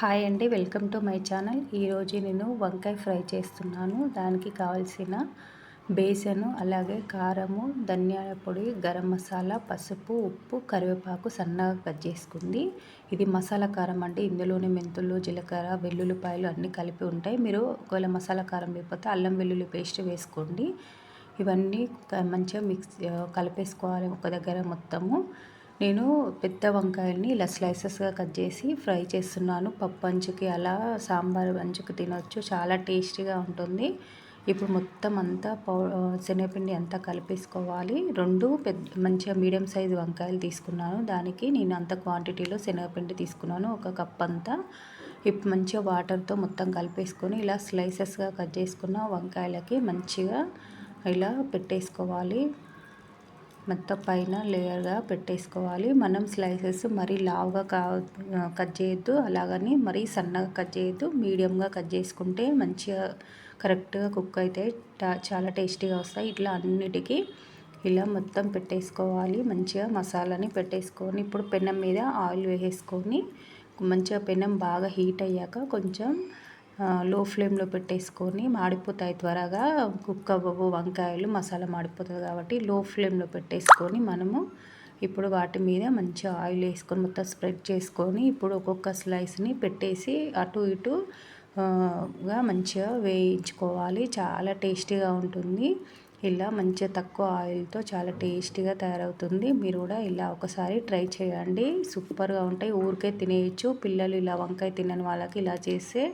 Hi అండి, welcome to my channel. ఈరోజు నేను వంకాయ ఫ్రై చేస్తున్నాను. దానికి కావాల్సిన బేసను, అలాగే కారము, ధనియాల పొడి, గరం మసాలా, పసుపు, ఉప్పు, కరివేపాకు సన్నగా కట్ చేసుకుంది. ఇది మసాలా కారం అండి. ఇందులోనే మెంతులు, జీలకర్ర, వెల్లుల్లిపాయలు అన్నీ కలిపి ఉంటాయి. మీరు ఒకవేళ మసాలా కారం లేకపోతే అల్లం వెల్లుల్లి పేస్ట్ వేసుకోండి. ఇవన్నీ మంచిగా కలిపేసుకోవాలి ఒక దగ్గర మొత్తము. నేను పెద్ద వంకాయల్ని ఇలా స్లైసెస్గా కట్ చేసి ఫ్రై చేస్తున్నాను. పప్పు అంచుకి అలా సాంబార్ అంచుకి తినొచ్చు, చాలా టేస్టీగా ఉంటుంది. ఇప్పుడు మొత్తం అంతా శనగపిండి అంతా కలిపేసుకోవాలి. రెండు మంచిగా మీడియం సైజు వంకాయలు తీసుకున్నాను. దానికి నేను అంత క్వాంటిటీలో శనగపిండి తీసుకున్నాను, ఒక కప్ అంతా. ఇప్పుడు మంచిగా వాటర్తో మొత్తం కలిపేసుకొని ఇలా స్లైసెస్గా కట్ చేసుకున్న వంకాయలకి మంచిగా ఇలా పెట్టేసుకోవాలి. మొత్తం పైన లేయర్గా పెట్టేసుకోవాలి. మనం స్లైసెస్ మరీ లావుగా కట్ చేయొద్దు, అలాగని మరీ సన్నగా కట్ చేయొద్దు. మీడియంగా కట్ చేసుకుంటే మంచిగా కరెక్ట్గా కుక్ అయితే చాలా టేస్టీగా వస్తాయి. ఇట్లా అన్నిటికీ ఇలా మొత్తం పెట్టేసుకోవాలి. మంచిగా మసాలాని పెట్టేసుకొని ఇప్పుడు పెనం మీద ఆయిల్ వేసేసుకొని మంచిగా పెనం బాగా హీట్ అయ్యాక కొంచెం లో ఫ్లేమ్లో పెట్టేసుకొని, మాడిపోతాయి త్వరగా కుక్ అవ్వవు వంకాయలు, మసాలా మాడిపోతుంది కాబట్టి లో ఫ్లేమ్లో పెట్టేసుకొని మనము ఇప్పుడు వాటి మీద మంచిగా ఆయిల్ వేసుకొని మొత్తం స్ప్రెడ్ చేసుకొని ఇప్పుడు ఒక్కొక్క స్లైస్ని పెట్టేసి అటు ఇటుగా మంచిగా వేయించుకోవాలి. చాలా టేస్టీగా ఉంటుంది. ఇలా మంచిగా తక్కువ ఆయిల్తో చాలా టేస్టీగా తయారవుతుంది. మీరు కూడా ఇలా ఒకసారి ట్రై చేయండి, సూపర్గా ఉంటాయి. ఊరికే తినేయచ్చు. పిల్లలు ఇలా వంకాయ తినని వాళ్ళకి ఇలా చేస్తే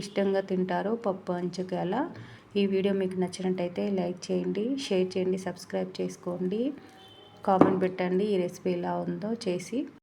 ఇష్టంగా తింటారు, పప్పు అంచుకి అలా. ఈ వీడియో మీకు నచ్చినట్టయితే లైక్ చేయండి, షేర్ చేయండి, సబ్స్క్రైబ్ చేసుకోండి, కామెంట్ పెట్టండి ఈ రెసిపీ ఎలా ఉందో చేసి.